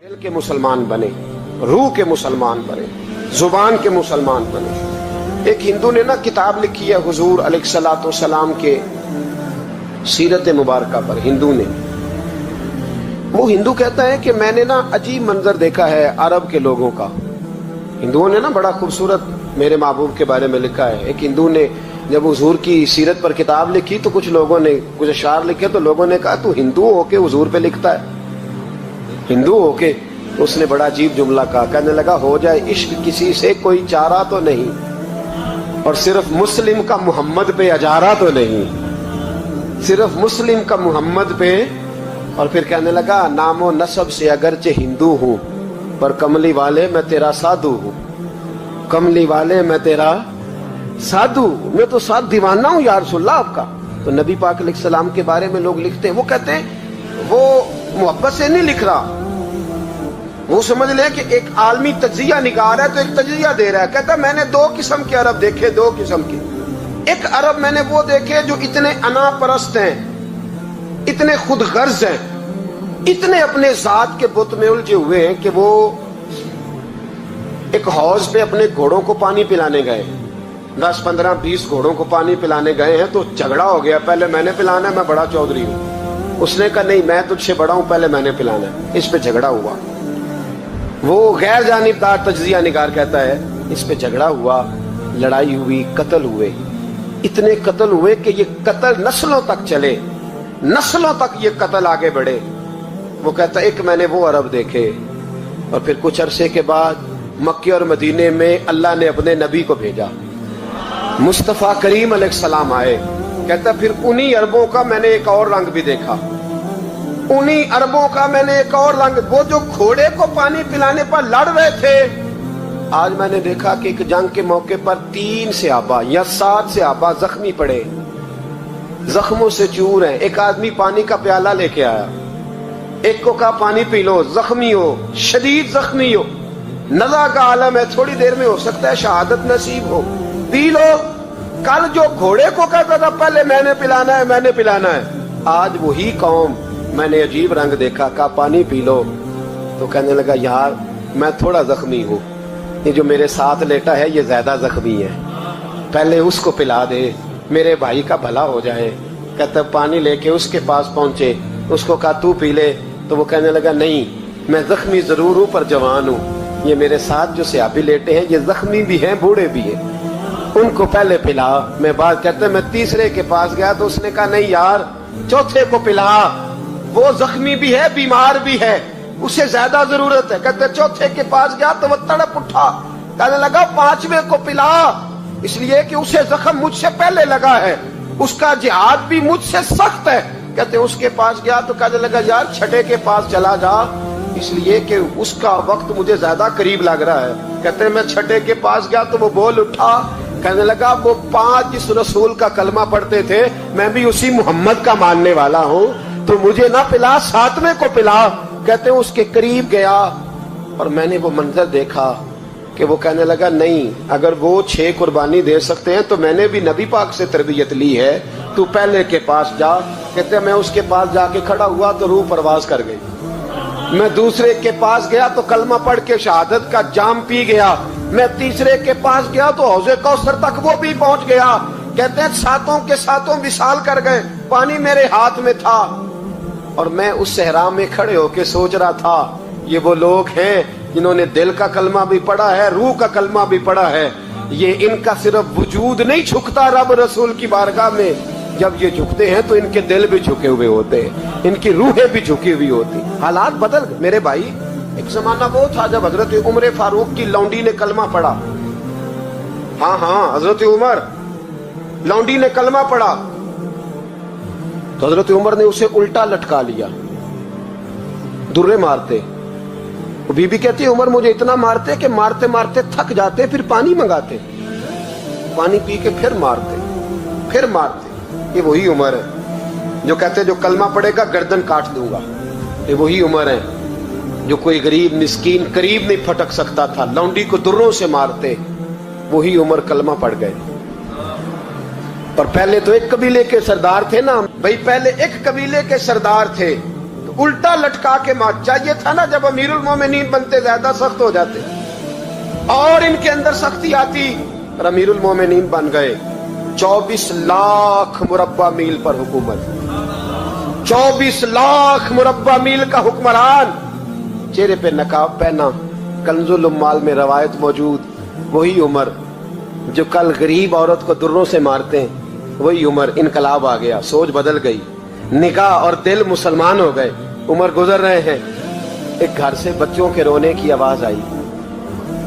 دل کے مسلمان بنے, روح کے مسلمان بنے, زبان کے مسلمان بنے. ایک ہندو نے نا کتاب لکھی ہے حضور علیہ الصلوۃ والسلام کے سیرت مبارکہ پر. ہندو نے, وہ ہندو کہتا ہے کہ میں نے نا عجیب منظر دیکھا ہے عرب کے لوگوں کا. ہندوؤں نے نا بڑا خوبصورت میرے محبوب کے بارے میں لکھا ہے. ایک ہندو نے جب حضور کی سیرت پر کتاب لکھی تو کچھ لوگوں نے کچھ اشعار لکھے تو لوگوں نے کہا تو ہندو ہو کے حضور پہ لکھتا ہے, ہندو ہو کے. اس نے بڑا عجیب جملہ کہا, کہنے لگا ہو جائے عشق کسی سے کوئی چارہ تو نہیں, اور صرف مسلم کا محمد پہ اجارہ تو نہیں, صرف مسلم کا محمد پہ. اور پھر کہنے لگا نام و نسب سے اگرچہ ہندو ہوں پر کملی والے میں تیرا سادھو ہوں, کملی والے میں تیرا سادھو, میں تو ساتھ دیوانہ ہوں یا رسول اللہ آپ کا. تو نبی پاک علیہ السلام کے بارے میں لوگ لکھتے ہیں, وہ کہتے ہیں وہ محبت سے نہیں لکھ رہا, وہ سمجھ لیں کہ ایک عالمی تجزیہ نگار ہے تو ایک تجزیہ دے رہا ہے. کہتا ہے میں نے دو قسم کے عرب دیکھے, دو قسم کے. ایک عرب میں نے وہ دیکھے جو اتنے انا پرست ہیں, اتنے خود غرض ہیں, اتنے اپنے ذات کے بت میں الجھے ہوئے ہیں کہ وہ ایک حوض پہ اپنے گھوڑوں کو پانی پلانے گئے, 10 15 20 گھوڑوں کو پانی پلانے گئے ہیں. تو جھگڑا ہو گیا, پہلے میں نے پلانا ہے, میں بڑا چودھری ہوں. اس نے کہا نہیں میں تجھ سے بڑا ہوں, پہلے میں نے پلانا ہے. اس پہ جھگڑا ہوا. وہ غیر جانبدار تجزیہ نگار کہتا ہے اس پہ جھگڑا ہوا, لڑائی ہوئی, قتل ہوئے. اتنے قتل ہوئے کہ یہ قتل نسلوں تک چلے, نسلوں تک یہ قتل آگے بڑھے. وہ کہتا ہے ایک میں نے وہ عرب دیکھے. اور پھر کچھ عرصے کے بعد مکے اور مدینے میں اللہ نے اپنے نبی کو بھیجا, مصطفیٰ کریم علیہ السلام آئے. کہتا پھر انہی عربوں کا میں نے ایک اور رنگ بھی دیکھا, انہی عربوں کا میں نے ایک اور رنگ. وہ جو گھوڑے کو پانی پلانے پر لڑ رہے تھے, آج میں نے دیکھا کہ ایک جنگ کے موقع پر 3 صحابہ یا 7 صحابہ زخمی پڑے, زخموں سے چور ہیں. ایک آدمی پانی کا پیالہ لے کے آیا, ایک کو کہا پانی پی لو, زخمی ہو, شدید زخمی ہو, نزع کا عالم ہے, تھوڑی دیر میں ہو سکتا ہے شہادت نصیب ہو, پی لو. کل جو گھوڑے کو کہتا تھا پہلے میں نے پلانا ہے, میں نے پلانا ہے, آج وہی قوم میں نے عجیب رنگ دیکھا, کہا پانی پی لو. تو کہنے لگا یار میں تھوڑا زخمی ہوں, یہ جو میرے ساتھ لیٹا ہے یہ زیادہ زخمی ہے, پہلے اس کو پلا دے, میرے بھائی کا بھلا ہو جائے. کہتا پانی لے کے اس کے پاس پہنچے, اس کو کہا تو پی لے. تو وہ کہنے لگا نہیں میں زخمی ضرور ہوں پر جوان ہوں, یہ میرے ساتھ جو صحابی لیٹے ہیں یہ زخمی بھی ہیں بوڑھے بھی ہیں, ان کو پہلے پلا. میں بات کہتے میں تیسرے کے پاس گیا تو اس نے کہا نہیں یار چوتھے کو پلا, وہ زخمی بھی ہے بیمار بھی ہے, اسے زیادہ ضرورت ہے. کہتے چوتھے کے پاس گیا تو وہ تڑپ اٹھا, کہنے لگا 5ویں کو پلا, اس لیے کہ اسے زخم مجھ سے پہلے لگا ہے, اس کا جہاد بھی مجھ سے سخت ہے. کہتے اس کے پاس گیا تو کہنے لگا یار 6 کے پاس چلا جا, اس لیے کہ اس کا وقت مجھے زیادہ قریب لگ رہا ہے. کہتے میں 6 کے پاس گیا تو وہ بول اٹھا, کہنے لگا وہ 5 جس رسول کا کلمہ پڑھتے تھے میں بھی اسی محمد کا ماننے والا ہوں, تو مجھے نہ پلا 7ویں کو پلا. کہتے اس کے قریب گیا اور میں نے وہ منظر دیکھا کہ وہ کہنے لگا نہیں اگر وہ 6 قربانی دے سکتے ہیں تو میں نے بھی نبی پاک سے تربیت لی ہے, تو پہلے کے پاس جا. کہتے میں اس کے پاس جا کے کھڑا ہوا تو روح پرواز کر گئی. میں دوسرے کے پاس گیا تو کلمہ پڑھ کے شہادت کا جام پی گیا. میں تیسرے کے پاس گیا تو حوض کوثر تک وہ بھی پہنچ گیا. کہتے ہیں 7 کے 7 وصال کر گئے, پانی میرے ہاتھ میں تھا اور میں اس صحرا میں کھڑے ہو کے سوچ رہا تھا یہ وہ لوگ ہیں جنہوں نے دل کا کلمہ بھی پڑھا ہے, روح کا کلمہ بھی پڑھا ہے. یہ ان کا صرف وجود نہیں جھکتا رب رسول کی بارگاہ میں, جب یہ جھکتے ہیں تو ان کے دل بھی جھکے ہوئے ہوتے ہیں, ان کی روحیں بھی جھکی ہوئی ہوتی. حالات بدل گئے میرے بھائی. ایک زمانہ وہ تھا جب حضرت عمر فاروق کی لونڈی نے کلمہ پڑھا, ہاں حضرت عمر لونڈی نے کلمہ پڑھا تو حضرت عمر نے اسے الٹا لٹکا لیا, درے مارتے. بی بی کہتی عمر مجھے اتنا مارتے کہ مارتے مارتے تھک جاتے, پھر پانی منگاتے, پانی پی کے پھر مارتے پھر مارتے. یہ وہی عمر ہے جو کہتے جو کلمہ پڑھے گا گردن کاٹ دوں گا. یہ وہی عمر ہے جو کوئی غریب مسکین قریب نہیں پھٹک سکتا تھا, لونڈی کو دروں سے مارتے. وہی عمر کلمہ پڑھ گئے. اور پہلے تو ایک قبیلے کے سردار تھے نا بھائی, پہلے ایک قبیلے کے سردار تھے, تو उल्टा लटका के मार। चाहिए था ना जब अमीरुल मोमिनीन बनते ज्यादा सख्त हो जाते और इनके अंदर सख्ती आती, और अमीरुल मोमिनीन बन गए। 24 लाख मुरब्बा मील पर हुकूमत, 24 लाख मुरब्बा मील का हुक्मरान, चेहरे पे नकाब पहना। कंजुल उम्माल में रवायत मौजूद, वही उमर जो कल गरीब औरत को दुर्रों से मारते हैं, वही उमर। इनकलाब आ गया, सोच बदल गई, निगाह और दिल मुसलमान हो गए। उमर गुजर रहे हैं, एक घर से बच्चों के रोने की आवाज आई,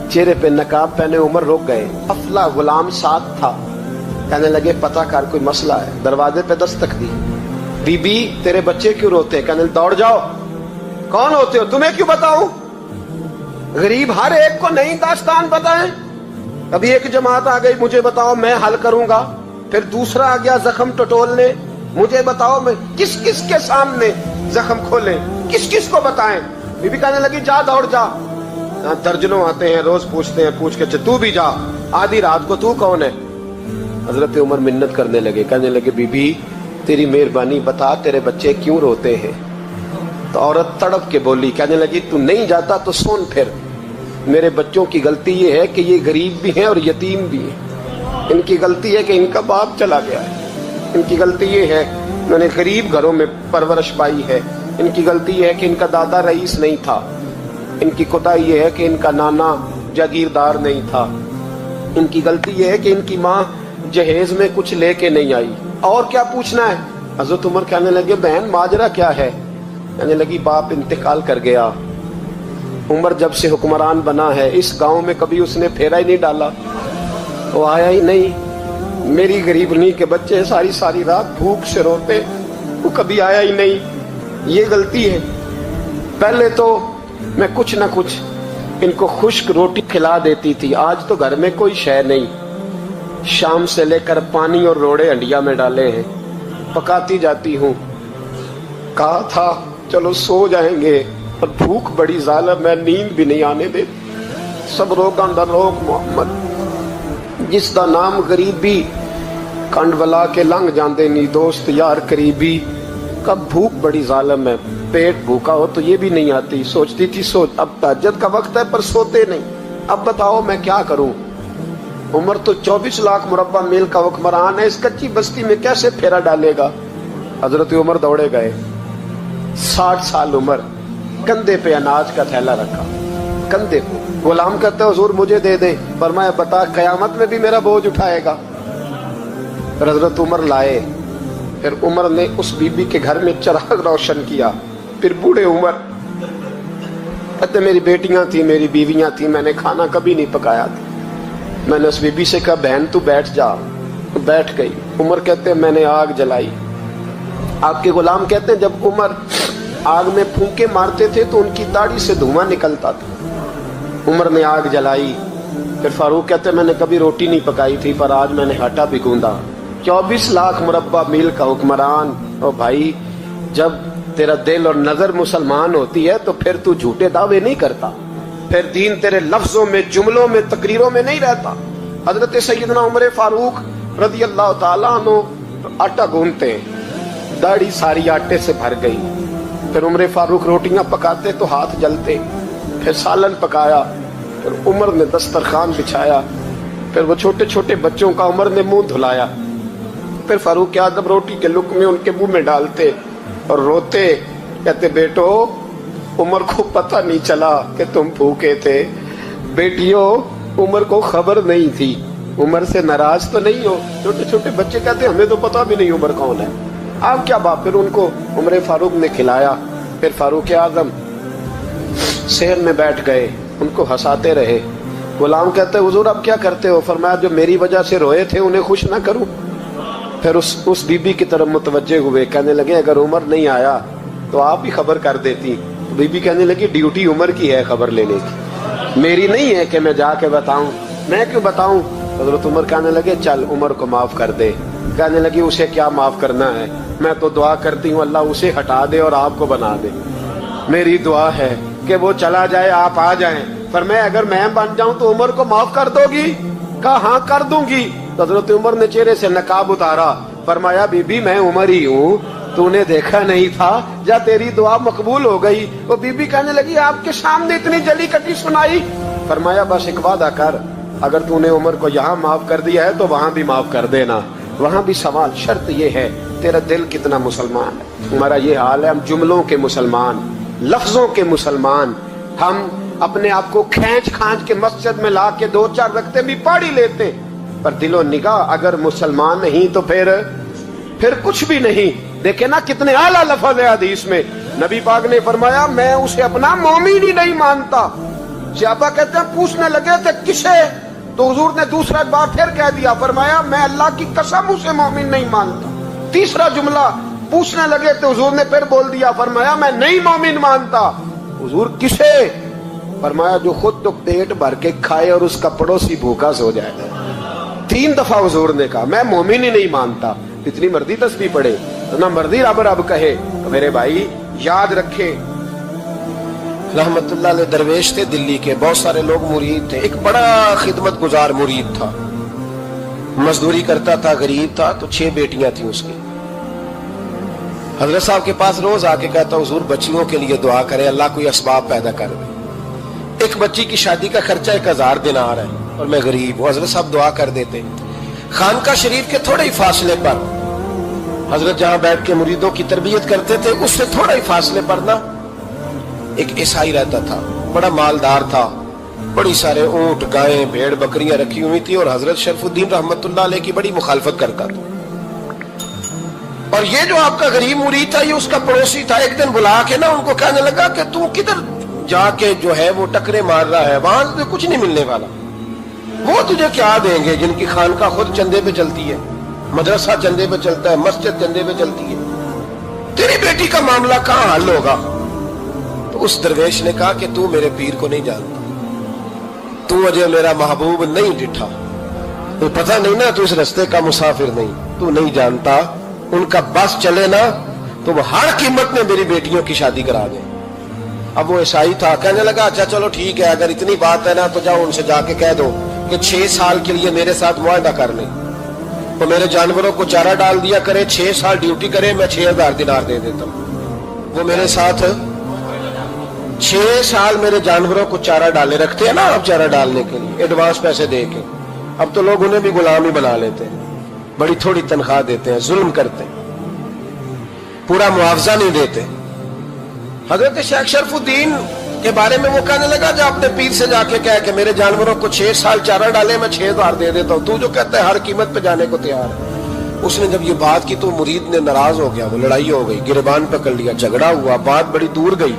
चेहरे पे नकाब पहने उमर रुक गए। अफला गुलाम साथ था, कहने लगे पता कर कोई मसला है। दरवाजे पे दस्तक दी, बीबी तेरे बच्चे क्यों रोते हैं? कहने दौड़ जाओ, कौन होते हो, तुम्हें क्यों बताऊं? गरीब हर एक को नहीं दास्तान बताएं। अभी एक जमात आ गई, मुझे बताओ मैं हल करूंगा। फिर दूसरा आ गया जख्म टटोलने, मुझे बताओ मैं किस किस के सामने जख्म खोले, किस किस को बताएं। बीबी कहने लगी जा दौड़ जा। दर्जनों आते हैं, रोज पूछते हैं, पूछ के तू भी जा, आधी रात को तू कौन है? हजरत उमर मिन्नत करने लगे, कहने लगे बीबी तेरी मेहरबानी बता तेरे बच्चे क्यों रोते हैं? तो औरत तड़प के बोली, कहने लगी तू नहीं जाता तो सुन, फिर मेरे बच्चों की गलती ये है कि ये गरीब भी हैं और यतीम भी हैं। इनकी गलती है कि इनका बाप चला गया है, इनकी गलती ये है मैंने गरीब घरों में परवरिश पाई है, इनकी गलती ये है कि इनका दादा रईस नहीं था, इनकी कोताही ये है कि इनका नाना जागीरदार नहीं था, इनकी गलती ये है कि इनकी माँ जहेज में कुछ लेके नहीं आई। और क्या पूछना है? हजरत उमर कहने लगे बहन माजरा क्या है? कहने लगी बाप इंतकाल कर गया। उमर जब से हुक्मरान बना है इस गांव में कभी उसने फेरा ही नहीं डाला, वो आया ही नहीं। मेरी गरीबनी के बच्चे सारी सारी रात भूख से रोते, वो कभी आया ही नहीं, ये गलती है। पहले तो मैं कुछ ना कुछ इनको खुश्क रोटी खिला देती थी, आज तो घर में कोई शय नहीं। शाम से लेकर पानी और रोड़े हंडिया में डाले हैं, पकाती जाती हूँ। कहा था चलो सो जाएंगे, पर भूख बड़ी जालिम है, नींद भी नहीं आने दे। सब रोगां दा रोग मोहम्मद, जिसका नाम गरीबी कंड वला के लंघ जाते नी दोस्त यार करीबी। कब भूख बड़ी जालिम है, पेट भूखा हो तो ये भी नहीं आती। सोचती थी सोच अब तहज्जुद का वक्त है पर सोते नहीं। अब बताओ मैं क्या करूं? उमर तो 24 लाख मुरब्बा मील का हुक्मरान है, इस कच्ची बस्ती में कैसे फेरा डालेगा? हजरत उमर दौड़े गए, 60 साल उम्र, कंधे पे अनाज का थैला रखा, कंधे पे। गुलाम कहते हुजूर मुझे दे दे, फरमाया बता कयामत में भी मेरा बोझ उठाएगा? हजरत उमर लाए। फिर उमर ने उस बीबी के घर में चिराग रोशन किया। फिर बूढ़े उमर कहते मेरी बेटियां थी, मेरी बीवियां थी, मैंने खाना कभी नहीं पकाया था। मैंने उस बीबी से कहा बहन तू बैठ जा, तो बैठ गई। उमर कहते मैंने आग जलाई। आपके गुलाम कहते हैं जब उमर आग में फूंके मारते थे तो उनकी दाढ़ी से धुआं निकलता था। उमर ने आग जलाई। फिर फारूक कहते मैंने कभी रोटी नहीं पकाई थी पर आज मैंने आटा भी गूंदा। 24 लाख मुरब्बा मील का हुक्मरान। और भाई जब तेरा दिल और नजर मुसलमान होती है तो फिर तू झूठे दावे नहीं करता, फिर दीन तेरे लफ्जों में, जुमलों में, तकरीरों में नहीं रहता। हजरत सैयदना उमर फारूक रज़ी अल्लाह ताला अन्हु आटा गूंथते, दाढ़ी सारी आटे से भर गई। फिर उमर फारूक रोटियां पकाते तो हाथ जलते। फिर सालन पकाया, फिर उमर ने दस्तरखान बिछाया। फिर वो छोटे छोटे बच्चों का उमर ने मुंह धुलाया। फिर फारूक आजम रोटी के लुक़्मे उनके मुंह में डालते और रोते, कहते बेटो उमर को पता नहीं चला कि तुम भूखे थे। बेटियों उमर को खबर नहीं थी, उमर से नाराज तो नहीं हो? छोटे छोटे बच्चे कहते हमें तो पता भी नहीं उमर कौन है, आप क्या बात। फिर उनको उमर फारूक ने खिलाया। फिर फारूक आजम शहर में बैठ गए, उनको हंसाते रहे। गुलाम कहते हुजूर अब क्या करते हो? फरमाया जो मेरी वजह से रोए थे उन्हें खुश ना करूं। फिर उस बीबी की तरफ मुतवज्जे हुए, कहने लगे अगर उमर नहीं आया तो आप ही खबर कर देती। बीबी कहने लगी ड्यूटी उमर की है खबर लेने की, मेरी नहीं है कि मैं जाके बताऊं, मैं क्यों बताऊं? हजरत उमर कहने लगे चल उमर को माफ कर दे। कहने लगी उसे क्या माफ करना है, मैं तो दुआ करती हूँ अल्लाह उसे हटा दे और आपको बना दे। मेरी दुआ है कि वो चला जाए आप आ जाएं। फरमाया अगर मैं बन जाऊं तो उमर को माफ कर दोगी? कहा हाँ कर दूंगी। हजरत उमर ने चेहरे से नकाब उतारा, फरमाया बीबी मैं उमर ही हूँ, तूने देखा नहीं था या तेरी दुआ मकबूल हो गई। वो बीबी कहने लगी आपके सामने इतनी जली कटी सुनाई। फरमाया बस एक वादा कर, अगर तूने उमर को यहाँ माफ कर दिया है तो वहां भी माफ कर देना। वहां भी सवाल, शर्त ये है तेरा दिल कितना मुसलमान है। हमारा ये हाल है, हम जुमलों के मुसलमान, लफ्जों के मुसलमान, हम अपने आप को खींच खांच के मस्जिद में ला के 2-4 रखते भी पढ़ ही लेते, पर दिलो निगाह अगर मुसलमान नहीं तो फिर कुछ भी नहीं। देखे ना कितने आला लफ्ज है हदीस में। नबी पाक ने फरमाया मैं उसे अपना मोमिन ही नहीं मानता। सहाबा कहते हैं पूछने लगे थे किसे, तो हुजूर ने दूसरा बार फिर कह दिया, फरमाया मैं अल्लाह की कसम उसे मोमिन नहीं मानता। तीसरा जुमला पूछने लगे तो हुजूर ने फिर बोल दिया, फरमाया मैं नहीं मोमिन मानता। हुजूर किसे? फरमाया जो खुद तो पेट भर के खाए और उसका पड़ोसी भूखा सो जाए। 3 दफा हुजूर ने कहा मैं मोमिन ही नहीं मानता। इतनी मर्जी तस्बीह पढ़े तो ना मर्जी रब रब कहे। तो मेरे भाई याद रखे, रहमतुल्लाह अलैह दरवेश थे दिल्ली के, बहुत सारे लोग मुरीद थे। एक बड़ा खिदमत गुजार मुरीद था, मजदूरी करता था, गरीब था, तो 6 बेटियां थी उसकी। हजरत साहब के पास रोज आके कहता हुजूर बच्चियों के लिए दुआ करें, अल्लाह कोई असबाब पैदा कर दे। एक बच्ची की शादी का खर्चा 1000 दिनार है और मैं गरीब हूं। हजरत साहब दुआ कर देते। खानका शरीफ के थोड़े ही फासले पर, हजरत जहां बैठ के मुरीदों की तरबियत करते थे, उससे थोड़ा ही फासले पर ना एक ईसाई रहता था, बड़ा मालदार था, बड़ी सारे ऊंट, गायें, भेड़, बकरियां रखी हुई थी, और हजरत शरफुद्दीन रहमतुल्लाह अलैह की बड़ी मुखालफत करता था। और ये जो आपका गरीब मुरीद था, ये उसका पड़ोसी था। एक दिन बुला के ना उनको कहने लगा कि तू किधर जाके जो है वो टकरे मार रहा है, वहां तुझे कुछ नहीं मिलने वाला। वो तुझे क्या देंगे जिनकी खानका खुद चंदे पे चलती है, मदरसा चंदे पे चलता है, मस्जिद चंदे पे चलती है, तेरी बेटी का मामला कहां हल होगा? तो उस दरवेश ने कहा कि तू मेरे पीर को नहीं जानता, तू अजय मेरा महबूब नहीं डिठा, तो पता नहीं ना, तू इस रास्ते का मुसाफिर नहीं, तू नहीं जानता। उनका बस चले ना तो वो हर कीमत में मेरी बेटियों की शादी करा दे। अब वो ईसाई था, कहने लगा अच्छा चलो ठीक है, अगर इतनी बात है ना तो जाओ उनसे जाके कह दो कि 6 साल के लिए मेरे साथ मुआहदा कर ले, तो मेरे जानवरों को चारा डाल दिया करे, 6 साल ड्यूटी करे, मैं 6000 दिनार दे देता हूं। वो मेरे साथ 6 साल मेरे जानवरों को चारा डाले रखते हैं ना, अब चारा डालने के लिए एडवांस पैसे दे के। अब तो लोग उन्हें भी गुलाम ही बना लेते हैं, बड़ी थोड़ी तनख्वाह देते हैं, जुल्म करते हैं, पूरा मुआवजा नहीं देते। हजरत शेख शरफुद्दीन के बारे में वो कहने लगा जो अपने पीर से जाके कह के मेरे जानवरों को 6 साल चारा डाले, मैं 6000 दे देता हूं, तू जो कहता है हर कीमत पे जाने को तैयार है। उसने जब ये बात की तो मुरीद ने नाराज हो गया, वो लड़ाई हो गई, गिरबान पकड़ लिया, झगड़ा हुआ, बात बड़ी दूर गई।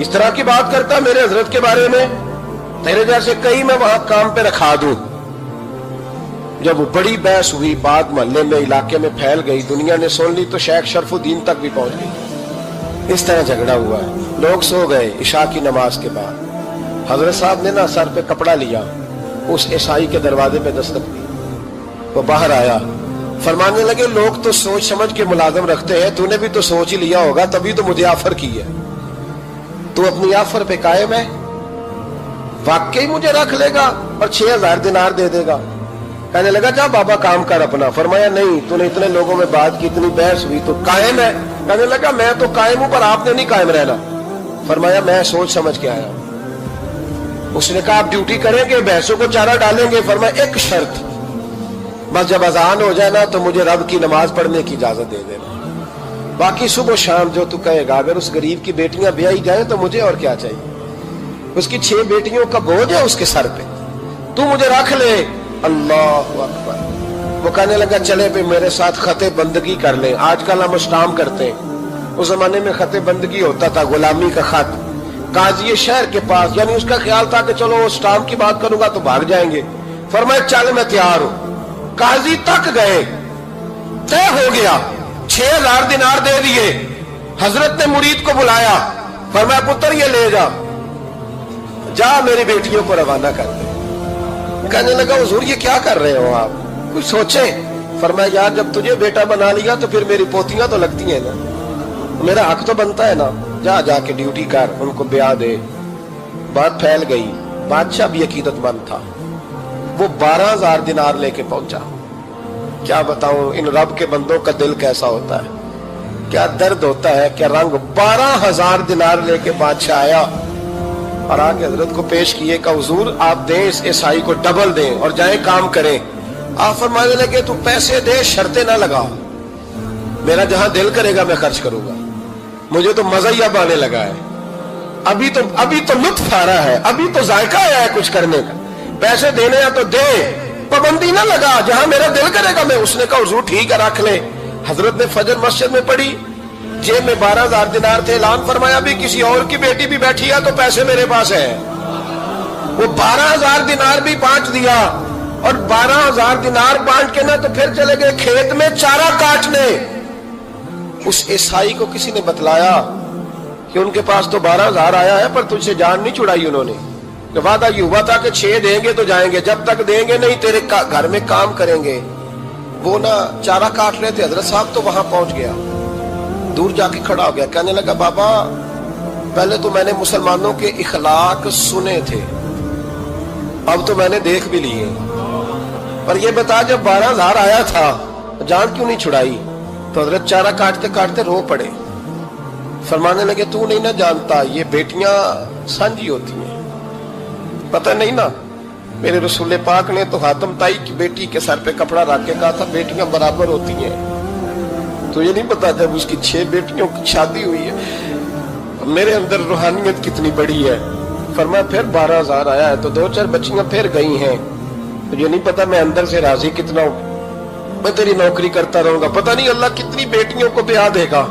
इस तरह की बात करता मेरे हजरत के बारे में, तेरे जैसे कई मैं वहां काम पे रखा दूं। जब वो बड़ी बहस हुई, बात मोहल्ले में, इलाके में फैल गई, दुनिया ने सुन ली, तो शेख शरफुद्दीन तक भी पहुंच गई। इस तरह झगड़ा हुआ है। लोग सो गए इशा की नमाज के बाद। हजरत साहब ने ना सर पे कपड़ा लिया, उस ईसाई के दरवाजे पे दस्तक दी, वो बाहर आया, फरमाने लगे लोग तो सोच समझ के मुलाजम रखते हैं, तूने भी तो सोच ही लिया होगा, तभी तो मुझे ऑफर की है। तू अपनी ऑफर पे कायम है? वाकई मुझे रख लेगा और 6000 दिनार दे देगा? कहने लगा जा बाबा काम कर अपना। फरमाया नहीं, तूने इतने लोगों में बात की, इतनी बहस हुई, तो कायम है? कहने लगा मैं तो कायम हूं, पर आपने नहीं कायम रहना। फरमाया मैं सोच समझ के आया। उसने कहा आप ड्यूटी करेंगे, भैंसों को चारा डालेंगे? फरमाया एक शर्त, बस जब अजान हो जाए ना तो मुझे रब की नमाज पढ़ने की इजाजत दे देना, बाकी सुबह शाम जो तू कहेगा। अगर उस गरीब की बेटियां ब्याही जाए तो मुझे और क्या चाहिए? उसकी 6 बेटियों का बोझ है उसके सर पे, तू मुझे रख ले। अल्लाह अकबर। वो कहने लगा चले पे मेरे साथ खते बंदगी कर ले। आजकल हम स्टाम्प करते हैं, उस जमाने में खते बंदगी होता था, गुलामी का खत, काजी शहर के पास, यानी उसका ख्याल था कि चलो वो स्टाम्प की बात करूंगा तो भाग जाएंगे। फरमाया चल मैं तैयार हूं। काजी तक गए, तय हो गया, 6000 दिनार दे दिए। हजरत ने मुरीद को बुलाया, फरमाया पुत्र ये ले जा मेरी बेटियों को रवाना कर दे। कहने लगा हुजूर ये क्या कर रहे हो आप, कुछ सोचे? फरमाया यार जब तुझे बेटा बना लिया तो फिर मेरी पोतियां तो लगती हैं ना, मेरा हक तो बनता है ना, जा जाके ड्यूटी कर, उनको ब्याह दे। बात फैल गई, बादशाह भी अकीदतमंद था, वो 12000 दिनार लेके पहुंचा। क्या बताऊं इन रब के बंदों का दिल कैसा होता है। کیا درد ہوتا ہے، کیا رنگ. 12,000 دینار لے کے بادشاہ آیا اور آگے حضرت کو پیش کیے کہ حضور آپ دیں اس عیسائی کو ڈبل دیں اور جائیں کام کریں. آپ فرمانے لگے تو پیسے دے، شرطیں نہ لگا، میرا جہاں دل کرے گا میں خرچ کروں گا، مجھے تو مزہ ہی اب آنے لگا ہے، ابھی تو لطف آ رہا ہے، ابھی تو ذائقہ آیا ہے کچھ کرنے کا، پیسے دینے ہیں تو دے، پابندی نہ لگا، جہاں میرا دل کرے گا میں. اس نے کہا حضور ٹھیک ہے رکھ لیں. حضرت نے فجر مسجد میں پڑھی، جیب میں 12,000 دینار تھے. اعلان فرمایا بھی کسی اور کی بیٹی بھی بیٹھی ہے تو پیسے میرے پاس ہے. وہ 12,000 دینار بھی بانٹ دیا اور 12,000 دینار بانٹ کے نہ تو پھر چلے گئے کھیت میں چارہ کاٹنے. اس عیسائی کو کسی نے بتلایا کہ ان کے پاس تو 12,000 آیا ہے پر تجھ سے جان نہیں چھڑائی انہوں نے. وعدہ یہ ہوا تھا کہ 6 دیں گے تو جائیں گے، جب تک دیں گے نہیں تیرے گھر میں کام کریں گے. وہ نہ چارہ کاٹ رہے تھے، حضرت صاحب تو وہاں پہنچ گیا، دور جا کے کھڑا ہو گیا، کہنے لگا بابا پہلے تو میں نے مسلمانوں کے اخلاق سنے تھے، اب تو میں نے دیکھ بھی لیے، پر یہ بتا جب 12,000 آیا تھا جان کیوں نہیں چھڑائی؟ تو حضرت چارہ کاٹتے کاٹتے رو پڑے. فرمانے لگے تو نہیں نہ جانتا یہ بیٹیاں سانجھی ہوتی ہیں، پتہ نہیں نا، میرے رسول پاک نے تو حاتم تائی کی بیٹی کے سر پہ کپڑا رکھ کے کہا تھا بیٹیاں برابر ہوتی ہیں. تو یہ نہیں پتا جب اس کی 6 بیٹیوں کی شادی ہوئی ہے میرے اندر روحانیت کتنی بڑی ہے. فرمایا پھر 12,000 آیا ہے تو 2-4 بچیاں پھر گئی ہیں، تو یہ نہیں پتا میں اندر سے راضی کتنا ہوں، میں تیری نوکری کرتا رہوں گا، پتہ نہیں اللہ کتنی بیٹیوں کو بیاہ دے گا.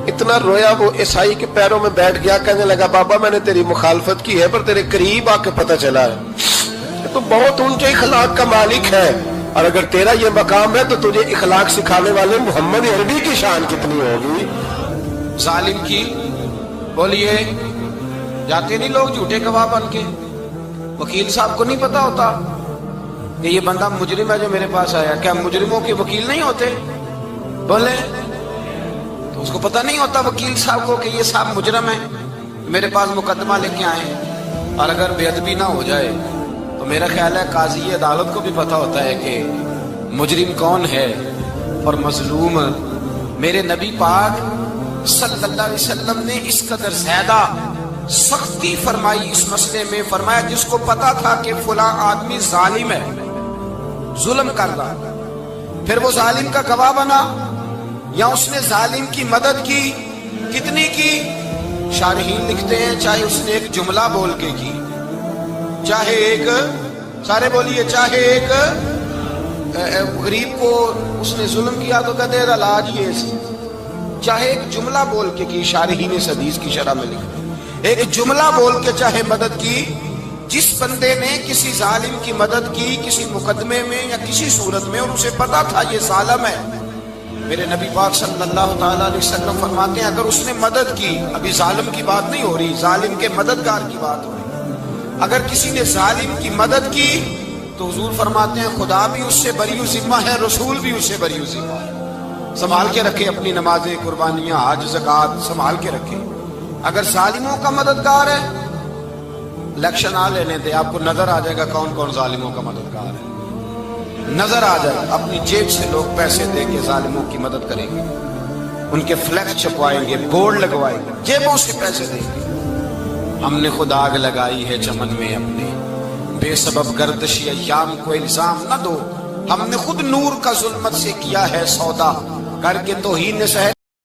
اتنا رویا وہ عیسائی کے پیروں میں بیٹھ گیا، کہنے لگا بابا میں نے تیری مخالفت کی ہے پر تیرے قریب آ کے پتہ چلا ہے تو بہت اونچے اخلاق کا مالک ہے، اور اگر تیرا یہ مقام ہے تو تجھے اخلاق سکھانے والے محمد عربی کی شان کتنی ہوگی. ظالم کی بولیے جاتے نہیں لوگ جھوٹے گواہ بن کے. وکیل صاحب کو نہیں پتا ہوتا کہ یہ بندہ مجرم ہے جو میرے پاس آیا، کیا مجرموں کے وکیل نہیں ہوتے؟ بولے تو اس کو پتہ نہیں ہوتا وکیل صاحب کو کہ یہ صاحب مجرم ہے، میرے پاس مقدمہ لے کے آئے. اور اگر بے ادبی نہ ہو جائے تو میرا خیال ہے قاضی عدالت کو بھی پتہ ہوتا ہے کہ مجرم کون ہے اور مظلوم. میرے نبی پاک صلی اللہ علیہ وسلم نے اس قدر زیادہ سختی فرمائی اس مسئلے میں. فرمایا جس کو پتا تھا کہ فلاں آدمی ظالم ہے، ظلم کر رہا، پھر وہ ظالم کا گواہ بنا یا اس نے ظالم کی مدد کی، کتنی کی؟ شارحین لکھتے ہیں چاہے اس نے ایک جملہ بول کے کی، چاہے ایک، سارے بولیے، چاہے ایک غریب کو اس نے ظلم کیا تو کہتے ہیں علاج یہ سی، چاہے ایک جملہ بول کے کی. شارحین اس حدیث کی شرح میں لکھتے ہیں ایک جملہ بول کے چاہے مدد کی. جس بندے نے کسی ظالم کی مدد کی کسی مقدمے میں یا کسی صورت میں اور اسے پتا تھا یہ ظالم ہے، میرے نبی پاک صلی اللہ تعالیٰ علیہ وسلم فرماتے ہیں اگر اس نے مدد کی، ابھی ظالم کی بات نہیں ہو رہی، ظالم کے مددگار کی بات ہو رہی، اگر کسی نے ظالم کی مدد کی تو حضور فرماتے ہیں خدا بھی اس سے بری و ذمہ ہے، رسول بھی اس سے بری و ذمہ ہے. سنبھال کے رکھے اپنی نمازیں، قربانیاں، حج، زکوٰۃ سنبھال کے رکھے. اگر ظالموں کا مددگار ہے، الیکشن آ لینے دے، آپ کو نظر آ جائے گا کون کون ظالموں کا مددگار ہے، نظر آ جائے. اپنی جیب سے لوگ پیسے دے کے ظالموں کی مدد کریں گے، ان کے فلیکس چھپوائیں گے، بورڈ لگوائیں گے، جیبوں سے پیسے دیں گے. ہم نے خود آگ لگائی ہے چمن میں اپنے، بے سبب گردشی ایام کو الزام نہ دو، ہم نے خود نور کا ظلمت سے کیا ہے سودا، کر کے توہین سہل